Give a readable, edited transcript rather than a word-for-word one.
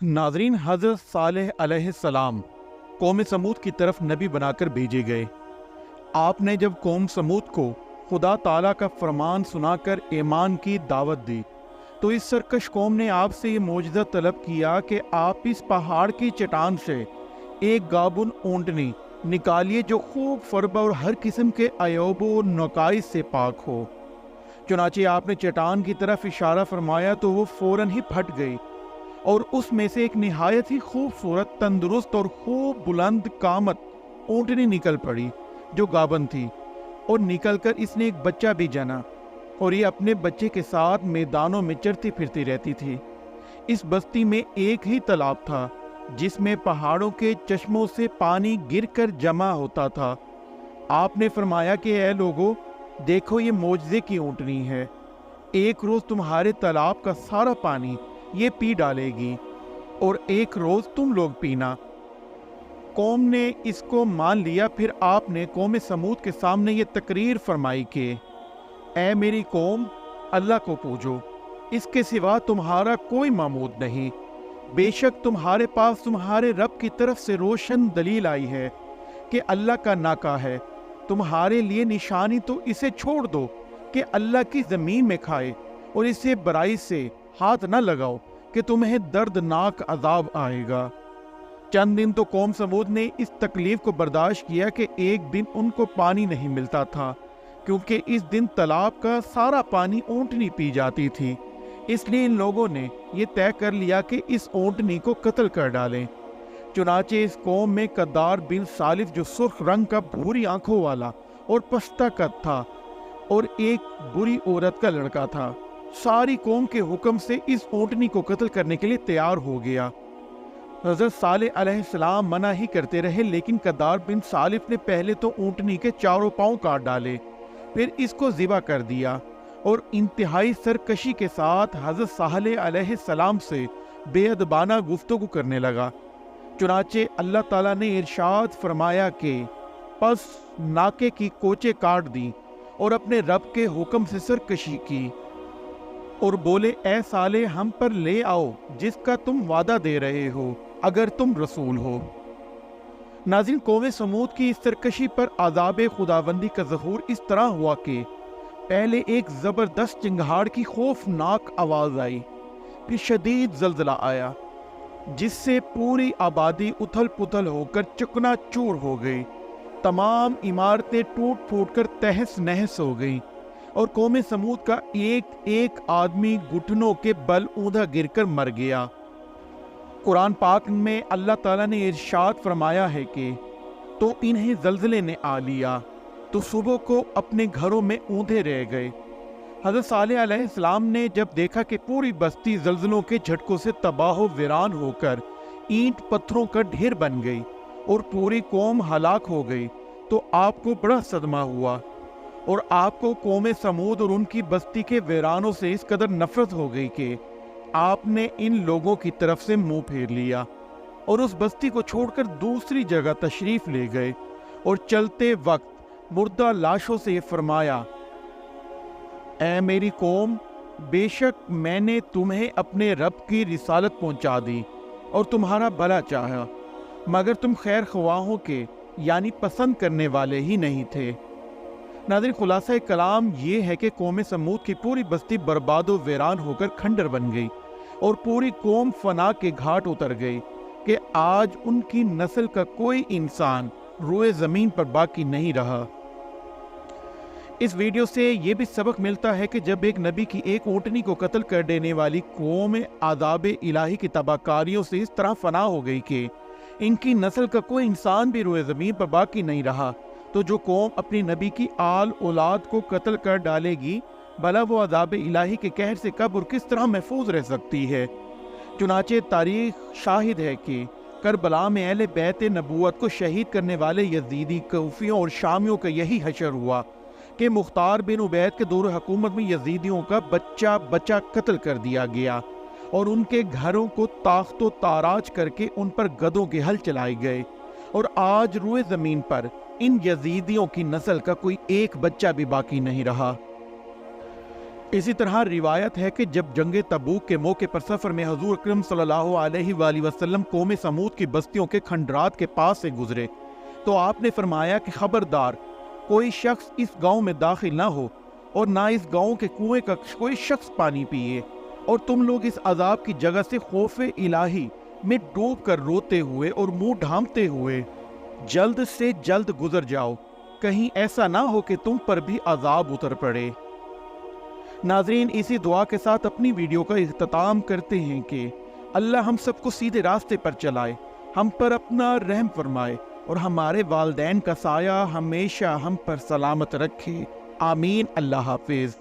ناظرین، حضرت صالح علیہ السلام قوم سمود کی طرف نبی بنا کر بھیجے گئے۔ آپ نے جب قوم سمود کو خدا تعالیٰ کا فرمان سنا کر ایمان کی دعوت دی تو اس سرکش قوم نے آپ سے یہ معجزہ طلب کیا کہ آپ اس پہاڑ کی چٹان سے ایک گابن اونٹنی نکالیے جو خوب فربہ اور ہر قسم کے عیوب و نقائص سے پاک ہو۔ چنانچہ آپ نے چٹان کی طرف اشارہ فرمایا تو وہ فوراً ہی پھٹ گئی اور اس میں سے ایک نہایت ہی خوبصورت، تندرست اور خوب بلند قامت اونٹنی نکل پڑی جو گابن تھی، اور نکل کر اس نے ایک بچہ بھی جنا، اور یہ اپنے بچے کے ساتھ میدانوں میں چرتی پھرتی رہتی تھی۔ اس بستی میں ایک ہی تالاب تھا جس میں پہاڑوں کے چشموں سے پانی گر کر جمع ہوتا تھا۔ آپ نے فرمایا کہ اے لوگو، دیکھو یہ معجزے کی اونٹنی ہے، ایک روز تمہارے تالاب کا سارا پانی یہ پی ڈالے گی اور ایک روز تم لوگ پینا۔ قوم نے اس کو مان لیا۔ پھر آپ نے قوم سمود کے سامنے یہ تقریر فرمائی کہ اے میری قوم، اللہ کو پوجو، اس کے سوا تمہارا کوئی معبود نہیں۔ بے شک تمہارے پاس تمہارے رب کی طرف سے روشن دلیل آئی ہے کہ اللہ کا ناکا ہے۔ تمہارے لیے نشانی تو اسے چھوڑ دو کہ اللہ کی زمین میں کھائے، اور اسے برائی سے ہاتھ نہ لگاؤ کہ تمہیں دردناک عذاب آئے گا۔ چند دن تو قوم سمود نے اس تکلیف کو برداشت کیا کہ ایک دن ان کو پانی نہیں ملتا تھا، کیونکہ اس دن تالاب کا سارا پانی اونٹنی پی جاتی تھی۔ اس لیے ان لوگوں نے یہ طے کر لیا کہ اس اونٹنی کو قتل کر ڈالیں۔ چنانچہ اس قوم میں قدار بن سالف، جو سرخ رنگ کا بھوری آنکھوں والا اور پستہ قد تھا، اور ایک بری عورت کا لڑکا تھا، ساری قوم کے حکم سے اس اونٹنی کو قتل کرنے کے لیے تیار ہو گیا۔ حضرت صالح علیہ السلام منع ہی کرتے رہے، لیکن قدار بن سالف نے پہلے تو اونٹنی کے چاروں پاؤں کاٹ ڈالے، پھر اس کو ذبح کر دیا، اور انتہائی سرکشی کے ساتھ حضرت صالح علیہ السلام سے بے ادبانہ گفتگو کرنے لگا۔ چنانچہ اللہ تعالیٰ نے ارشاد فرمایا کہ پس ناکے کی کوچے کاٹ دی اور اپنے رب کے حکم سے سرکشی کی، اور بولے اے صالح، ہم پر لے آؤ جس کا تم وعدہ دے رہے ہو، اگر تم رسول ہو۔ ناظرین، قوم سمود کی اس سرکشی پر عذاب خداوندی کا ظہور اس طرح ہوا کہ پہلے ایک زبردست چنگھاڑ کی خوفناک آواز آئی، پھر شدید زلزلہ آیا جس سے پوری آبادی اتھل پتھل ہو کر چکنا چور ہو گئی، تمام عمارتیں ٹوٹ پھوٹ کر تہس نہس ہو گئیں، اور قوم سمود کا ایک ایک آدمی گھٹنوں کے بل اوندا گر کر مر گیا۔ قرآن پاک میں اللہ تعالیٰ نے ارشاد فرمایا ہے کہ تو انہیں زلزلے نے آ لیا تو صبح کو اپنے گھروں میں اوندھے رہ گئے۔ حضرت صالح علیہ السلام نے جب دیکھا کہ پوری بستی زلزلوں کے جھٹکوں سے تباہ و ویران ہو کر اینٹ پتھروں کا ڈھیر بن گئی اور پوری قوم ہلاک ہو گئی، تو آپ کو بڑا صدمہ ہوا، اور آپ کو قوم سمود اور ان کی بستی کے ویرانوں سے اس قدر نفرت ہو گئی کہ آپ نے ان لوگوں کی طرف سے منہ پھیر لیا اور اس بستی کو چھوڑ کر دوسری جگہ تشریف لے گئے، اور چلتے وقت مردہ لاشوں سے یہ فرمایا اے میری قوم، بے شک میں نے تمہیں اپنے رب کی رسالت پہنچا دی اور تمہارا بھلا چاہا، مگر تم خیر خواہوں کے یعنی پسند کرنے والے ہی نہیں تھے۔ ناظرین، خلاصہ کلام یہ ہے کہ قوم سمود کی پوری بستی برباد و ویران ہو کر کھنڈر بن گئی، اور پوری قوم فنا کے گھاٹ اتر گئی کہ آج ان کی نسل کا کوئی انسان روئے زمین پر باقی نہیں رہا۔ اس ویڈیو سے یہ بھی سبق ملتا ہے کہ جب ایک نبی کی ایک اونٹنی کو قتل کر دینے والی قوم عذاب الہی کی تباہ کاریوں سے اس طرح فنا ہو گئی کہ ان کی نسل کا کوئی انسان بھی روئے زمین پر باقی نہیں رہا، تو جو قوم اپنی نبی کی آل اولاد کو قتل کر ڈالے گی، بھلا وہ عذاب الہی کے قہر سے کب اور کس طرح محفوظ رہ سکتی ہے؟ چنانچہ تاریخ شاہد ہے کہ کربلا میں اہل بیت نبوت کو شہید کرنے والے یزیدی، کوفیوں اور شامیوں کا یہی حشر ہوا کہ مختار بن عبید کے دور حکومت میں یزیدیوں کا بچہ بچہ قتل کر دیا گیا، اور ان کے گھروں کو تاخت و تاراج کر کے ان پر گدھوں کے ہل چلائے گئے، اور آج روئے زمین پر ان یزیدیوں کی نسل کا کوئی ایک بچہ بھی باقی نہیں رہا۔ اسی طرح روایت ہے کہ جب جنگ تبوک کے موقع پر سفر میں حضور اکرم صلی اللہ علیہ وآلہ وسلم قوم سمود کی بستیوں کے کھنڈرات کے پاس سے گزرے تو آپ نے فرمایا کہ خبردار، کوئی شخص اس گاؤں میں داخل نہ ہو اور نہ اس گاؤں کے کنویں کا کوئی شخص پانی پیے، اور تم لوگ اس عذاب کی جگہ سے خوف الہی میں ڈوب کر روتے ہوئے اور منہ ڈھانپتے ہوئے جلد سے جلد گزر جاؤ، کہیں ایسا نہ ہو کہ تم پر بھی عذاب اتر پڑے۔ ناظرین، اسی دعا کے ساتھ اپنی ویڈیو کا اختتام کرتے ہیں کہ اللہ ہم سب کو سیدھے راستے پر چلائے، ہم پر اپنا رحم فرمائے اور ہمارے والدین کا سایہ ہمیشہ ہم پر سلامت رکھے۔ آمین۔ اللہ حافظ۔